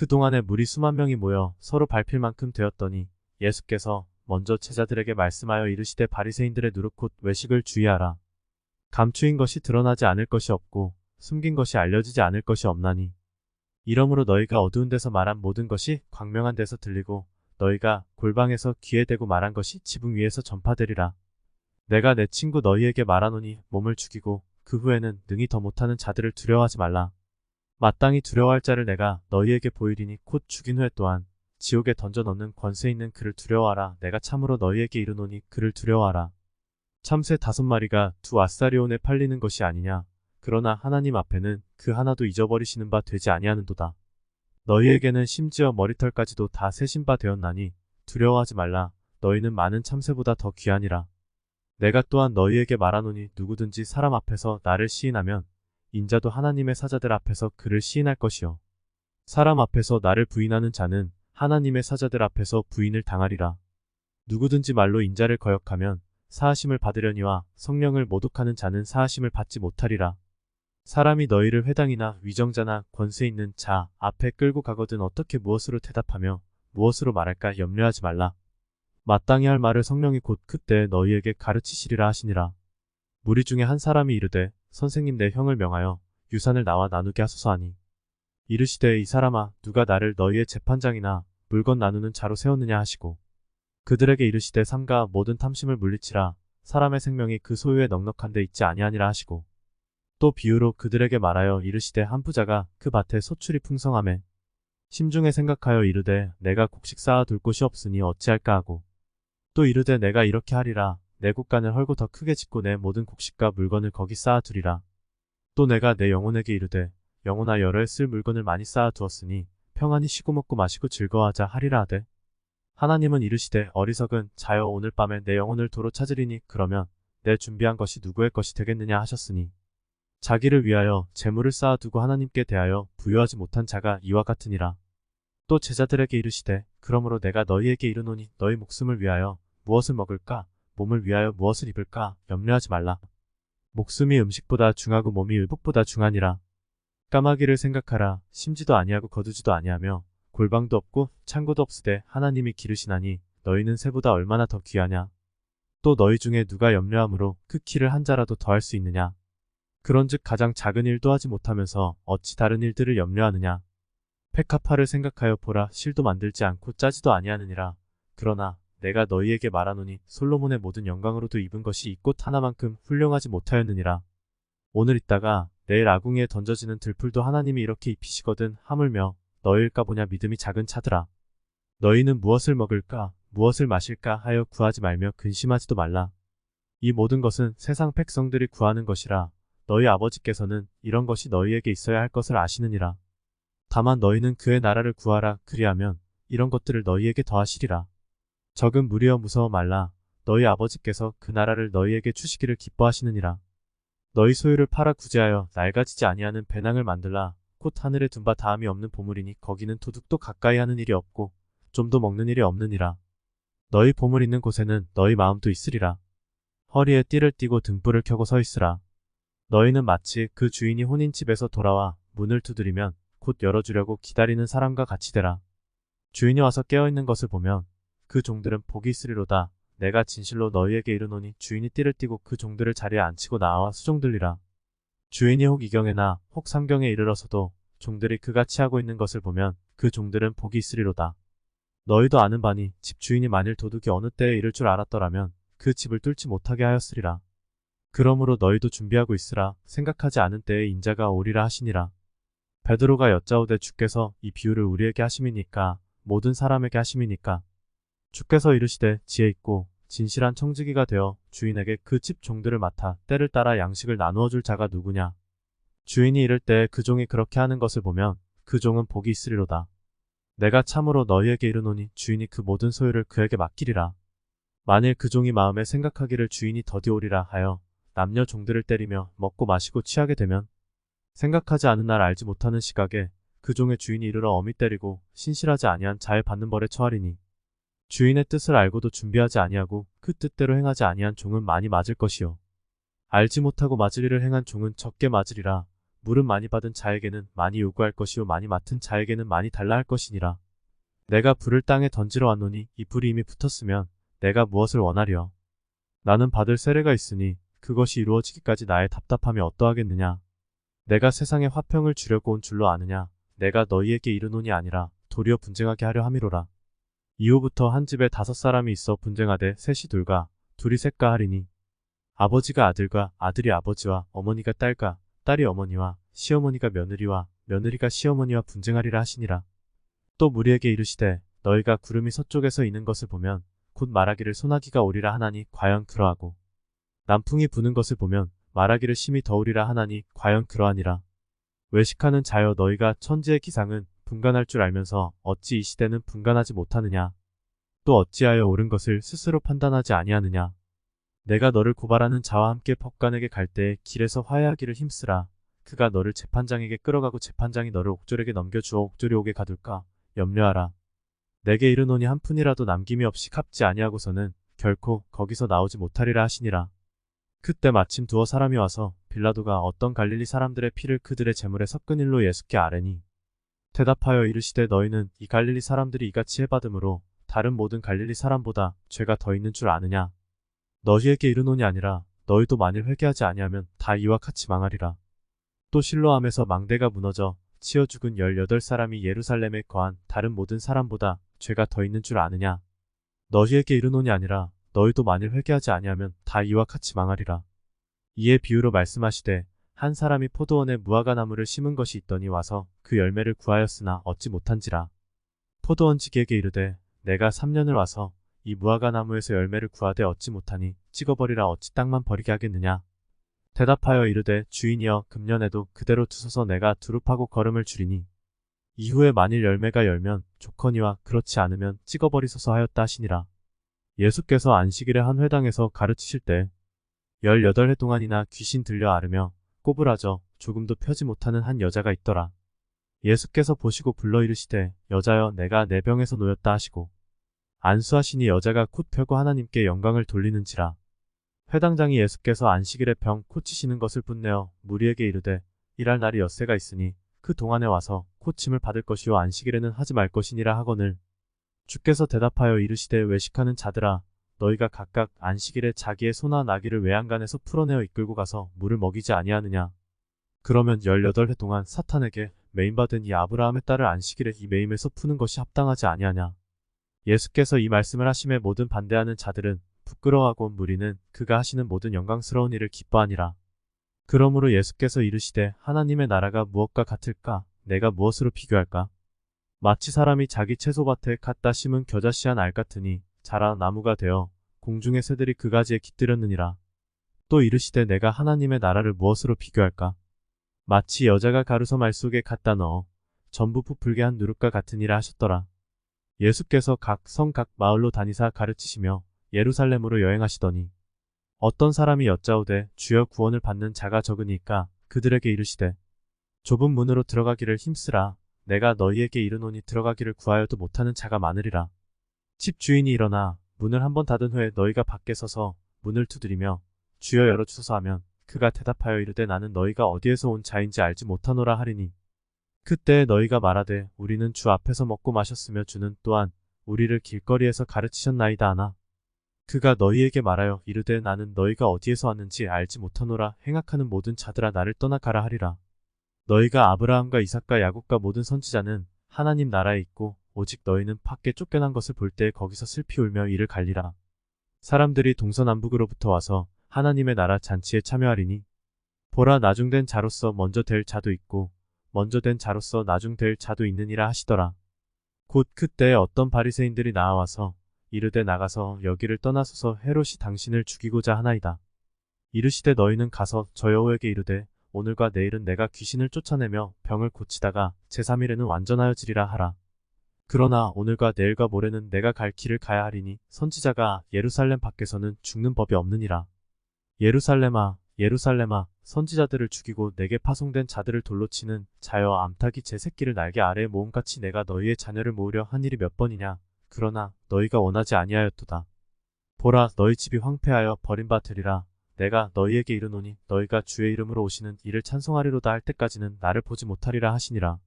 그동안에 무리 수만 명이 모여 서로 밟힐 만큼 되었더니 예수께서 먼저 제자들에게 말씀하여 이르시되 바리새인들의 누룩 곧 외식을 주의하라. 감추인 것이 드러나지 않을 것이 없고 숨긴 것이 알려지지 않을 것이 없나니 이러므로 너희가 어두운 데서 말한 모든 것이 광명한 데서 들리고 너희가 골방에서 귀에 대고 말한 것이 지붕 위에서 전파되리라. 내가 내 친구 너희에게 말하노니 몸을 죽이고 그 후에는 능히 더 못하는 자들을 두려워하지 말라. 마땅히 두려워할 자를 내가 너희에게 보이리니 곧 죽인 후에 또한 지옥에 던져 넣는 권세 있는 그를 두려워하라. 내가 참으로 너희에게 이르노니 그를 두려워하라. 참새 5마리가 2아사리온에 팔리는 것이 아니냐. 그러나 하나님 앞에는 그 하나도 잊어버리시는 바 되지 아니하는도다. 너희에게는 심지어 머리털까지도 다 세신 바 되었나니 두려워하지 말라. 너희는 많은 참새보다 더 귀하니라. 내가 또한 너희에게 말하노니 누구든지 사람 앞에서 나를 시인하면 인자도 하나님의 사자들 앞에서 그를 시인할 것이요. 사람 앞에서 나를 부인하는 자는 하나님의 사자들 앞에서 부인을 당하리라. 누구든지 말로 인자를 거역하면 사하심을 받으려니와 성령을 모독하는 자는 사하심을 받지 못하리라. 사람이 너희를 회당이나 위정자나 권세 있는 자 앞에 끌고 가거든 어떻게 무엇으로 대답하며 무엇으로 말할까 염려하지 말라. 마땅히 할 말을 성령이 곧 그때 너희에게 가르치시리라 하시니라. 무리 중에 한 사람이 이르되 선생님 내 형을 명하여 유산을 나와 나누게 하소서 하니 이르시되 이 사람아 누가 나를 너희의 재판장이나 물건 나누는 자로 세웠느냐 하시고 그들에게 이르시되 삼가 모든 탐심을 물리치라. 사람의 생명이 그 소유에 넉넉한 데 있지 아니하니라 하시고 또 비유로 그들에게 말하여 이르시되 한 부자가 그 밭에 소출이 풍성하매 심중에 생각하여 이르되 내가 곡식 쌓아 둘 곳이 없으니 어찌할까 하고 또 이르되 내가 이렇게 하리라. 내 곳간을 헐고 더 크게 짓고 내 모든 곡식과 물건을 거기 쌓아 두리라. 또 내가 내 영혼에게 이르되 영혼아 여러 해 쓸 물건을 많이 쌓아 두었으니 평안히 쉬고 먹고 마시고 즐거워하자 하리라 하되 하나님은 이르시되 어리석은 자여 오늘 밤에 내 영혼을 도로 찾으리니 그러면 내 준비한 것이 누구의 것이 되겠느냐 하셨으니 자기를 위하여 재물을 쌓아두고 하나님께 대하여 부유하지 못한 자가 이와 같으니라. 또 제자들에게 이르시되 그러므로 내가 너희에게 이르노니 너희 목숨을 위하여 무엇을 먹을까 몸을 위하여 무엇을 입을까 염려하지 말라. 목숨이 음식보다 중하고 몸이 의복보다 중하니라. 까마귀를 생각하라. 심지도 아니하고 거두지도 아니하며 골방도 없고 창고도 없으되 하나님이 기르시나니 너희는 새보다 얼마나 더 귀하냐. 또 너희 중에 누가 염려함으로 그 키를 한 자라도 더할 수 있느냐. 그런즉 가장 작은 일도 하지 못하면서 어찌 다른 일들을 염려하느냐. 페카파를 생각하여 보라. 실도 만들지 않고 짜지도 아니하느니라. 그러나 내가 너희에게 말하노니 솔로몬의 모든 영광으로도 입은 것이 이 꽃 하나만큼 훌륭하지 못하였느니라. 오늘 있다가 내일 아궁이에 던져지는 들풀도 하나님이 이렇게 입히시거든 하물며 너희일까 보냐 믿음이 작은 차들아. 너희는 무엇을 먹을까 무엇을 마실까 하여 구하지 말며 근심하지도 말라. 이 모든 것은 세상 백성들이 구하는 것이라. 너희 아버지께서는 이런 것이 너희에게 있어야 할 것을 아시느니라. 다만 너희는 그의 나라를 구하라. 그리하면 이런 것들을 너희에게 더하시리라. 적은 무리여 무서워 말라. 너희 아버지께서 그 나라를 너희에게 주시기를 기뻐하시느니라. 너희 소유를 팔아 구제하여 낡아지지 아니하는 배낭을 만들라. 곧 하늘에 둔 바 다함이 없는 보물이니 거기는 도둑도 가까이 하는 일이 없고 좀도 먹는 일이 없느니라. 너희 보물 있는 곳에는 너희 마음도 있으리라. 허리에 띠를 띠고 등불을 켜고 서 있으라. 너희는 마치 그 주인이 혼인 집에서 돌아와 문을 두드리면 곧 열어주려고 기다리는 사람과 같이 되라. 주인이 와서 깨어있는 것을 보면 그 종들은 복이 있으리로다. 내가 진실로 너희에게 이르노니 주인이 띠를 띠고 그 종들을 자리에 앉히고 나와 수종들리라. 주인이 혹 이경에나 혹 삼경에 이르러서도 종들이 그같이 하고 있는 것을 보면 그 종들은 복이 있으리로다. 너희도 아는 바니 집 주인이 만일 도둑이 어느 때에 이를 줄 알았더라면 그 집을 뚫지 못하게 하였으리라. 그러므로 너희도 준비하고 있으라. 생각하지 않은 때에 인자가 오리라 하시니라. 베드로가 여짜오되 주께서 이 비유를 우리에게 하심이니까 모든 사람에게 하심이니까 주께서 이르시되 지혜 있고 진실한 청지기가 되어 주인에게 그 집 종들을 맡아 때를 따라 양식을 나누어 줄 자가 누구냐. 주인이 이를 때 그 종이 그렇게 하는 것을 보면 그 종은 복이 있으리로다. 내가 참으로 너희에게 이르노니 주인이 그 모든 소유를 그에게 맡기리라. 만일 그 종이 마음에 생각하기를 주인이 더디오리라 하여 남녀 종들을 때리며 먹고 마시고 취하게 되면 생각하지 않은 날 알지 못하는 시각에 그 종의 주인이 이르러 엄히 때리고 신실하지 아니한 자의 받는 벌에 처하리니 주인의 뜻을 알고도 준비하지 아니하고 그 뜻대로 행하지 아니한 종은 많이 맞을 것이요 알지 못하고 맞을 일을 행한 종은 적게 맞으리라. 물은 많이 받은 자에게는 많이 요구할 것이요 많이 맡은 자에게는 많이 달라 할 것이니라. 내가 불을 땅에 던지러 왔노니 이 불이 이미 붙었으면 내가 무엇을 원하리요. 나는 받을 세례가 있으니 그것이 이루어지기까지 나의 답답함이 어떠하겠느냐. 내가 세상에 화평을 주려고 온 줄로 아느냐. 내가 너희에게 이르노니 아니라 도리어 분쟁하게 하려 함이로라. 이후부터 한 집에 5사람이 있어 분쟁하되 셋이 둘과 둘이 셋과 하리니 아버지가 아들과 아들이 아버지와 어머니가 딸과 딸이 어머니와 시어머니가 며느리와 며느리가 시어머니와 분쟁하리라 하시니라. 또 무리에게 이르시되 너희가 구름이 서쪽에서 이는 것을 보면 곧 말하기를 소나기가 오리라 하나니 과연 그러하고 남풍이 부는 것을 보면 말하기를 심히 더우리라 하나니 과연 그러하니라. 외식하는 자여 너희가 천지의 기상은 분간할 줄 알면서 어찌 이 시대는 분간하지 못하느냐. 또 어찌하여 옳은 것을 스스로 판단하지 아니하느냐. 내가 너를 고발하는 자와 함께 법관에게 갈 때에 길에서 화해하기를 힘쓰라. 그가 너를 재판장에게 끌어가고 재판장이 너를 옥졸에게 넘겨주어 옥졸이 옥에 가둘까 염려하라. 내게 이르노니 한 푼이라도 남김이 없이 갚지 아니하고서는 결코 거기서 나오지 못하리라 하시니라. 그때 마침 두어 사람이 와서 빌라도가 어떤 갈릴리 사람들의 피를 그들의 제물에 섞은 일로 예수께 아뢰니 대답하여 이르시되 너희는 이 갈릴리 사람들이 이같이 해받음으로 다른 모든 갈릴리 사람보다 죄가 더 있는 줄 아느냐. 너희에게 이르노니 아니라 너희도 만일 회개하지 아니하면 다 이와 같이 망하리라. 또 실로암에서 망대가 무너져 치어 죽은 18사람이 예루살렘에 거한 다른 모든 사람보다 죄가 더 있는 줄 아느냐. 너희에게 이르노니 아니라 너희도 만일 회개하지 아니하면 다 이와 같이 망하리라. 이에 비유로 말씀하시되 한 사람이 포도원에 무화과 나무를 심은 것이 있더니 와서 그 열매를 구하였으나 얻지 못한지라. 포도원지기에게 이르되 내가 3년을 와서 이 무화과 나무에서 열매를 구하되 얻지 못하니 찍어버리라 어찌 땅만 버리게 하겠느냐. 대답하여 이르되 주인이여 금년에도 그대로 두소서 내가 두릅하고 거름을 주리니 이후에 만일 열매가 열면 좋거니와 그렇지 않으면 찍어버리소서 하였다 하시니라. 예수께서 안식일에 한 회당에서 가르치실 때 18해 동안이나 귀신 들려 앓으며 꼬부라져 조금도 펴지 못하는 한 여자가 있더라. 예수께서 보시고 불러 이르시되 여자여 내가 내 병에서 놓였다 하시고 안수하시니 여자가 곧 펴고 하나님께 영광을 돌리는지라. 회당장이 예수께서 안식일에 병 고치시는 것을 분내어 무리에게 이르되 일할 날이 엿새가 있으니 그 동안에 와서 고침을 받을 것이요 안식일에는 하지 말 것이니라 하거늘 주께서 대답하여 이르시되 외식하는 자들아 너희가 각각 안식일에 자기의 소나 나귀를 외양간에서 풀어내어 이끌고 가서 물을 먹이지 아니하느냐. 그러면 18해 동안 사탄에게 매임받은 이 아브라함의 딸을 안식일에 이 매임에서 푸는 것이 합당하지 아니하냐. 예수께서 이 말씀을 하심에 모든 반대하는 자들은 부끄러워하고 무리는 그가 하시는 모든 영광스러운 일을 기뻐하니라. 그러므로 예수께서 이르시되 하나님의 나라가 무엇과 같을까? 내가 무엇으로 비교할까? 마치 사람이 자기 채소밭에 갖다 심은 겨자씨 한 알 같으니 자라 나무가 되어 공중의 새들이 그 가지에 깃들였느니라. 또 이르시되 내가 하나님의 나라를 무엇으로 비교할까? 마치 여자가 가루서 말 속에 갖다 넣어 전부 부풀게 한 누룩과 같으니라 하셨더라. 예수께서 각 성 각 마을로 다니사 가르치시며 예루살렘으로 여행하시더니 어떤 사람이 여짜오되 주여 구원을 받는 자가 적으니까 그들에게 이르시되 좁은 문으로 들어가기를 힘쓰라. 내가 너희에게 이르노니 들어가기를 구하여도 못하는 자가 많으리라. 집 주인이 일어나 문을 한번 닫은 후에 너희가 밖에 서서 문을 두드리며 주여 열어주소서 하면 그가 대답하여 이르되 나는 너희가 어디에서 온 자인지 알지 못하노라 하리니 그때 너희가 말하되 우리는 주 앞에서 먹고 마셨으며 주는 또한 우리를 길거리에서 가르치셨나이다 하나 그가 너희에게 말하여 이르되 나는 너희가 어디에서 왔는지 알지 못하노라. 행악하는 모든 자들아 나를 떠나 가라 하리라. 너희가 아브라함과 이삭과 야곱과 모든 선지자는 하나님 나라에 있고 오직 너희는 밖에 쫓겨난 것을 볼 때에 거기서 슬피 울며 이를 갈리라. 사람들이 동서남북으로부터 와서 하나님의 나라 잔치에 참여하리니 보라 나중된 자로서 먼저 될 자도 있고 먼저 된 자로서 나중 될 자도 있느니라 하시더라. 곧 그때에 어떤 바리새인들이 나와서 이르되 나가서 여기를 떠나소서 헤롯이 당신을 죽이고자 하나이다. 이르시되 너희는 가서 저 여호에게 이르되 오늘과 내일은 내가 귀신을 쫓아내며 병을 고치다가 제3일에는 완전하여지리라 하라. 그러나 오늘과 내일과 모레는 내가 갈 길을 가야 하리니 선지자가 예루살렘 밖에서는 죽는 법이 없느니라. 예루살렘아 예루살렘아 선지자들을 죽이고 내게 파송된 자들을 돌로 치는 자여 암탉이 제 새끼를 날개 아래에 모음같이 내가 너희의 자녀를 모으려 한 일이 몇 번이냐. 그러나 너희가 원하지 아니하였도다. 보라 너희 집이 황폐하여 버림받으리라. 내가 너희에게 이르노니 너희가 주의 이름으로 오시는 이를 찬송하리로다 할 때까지는 나를 보지 못하리라 하시니라.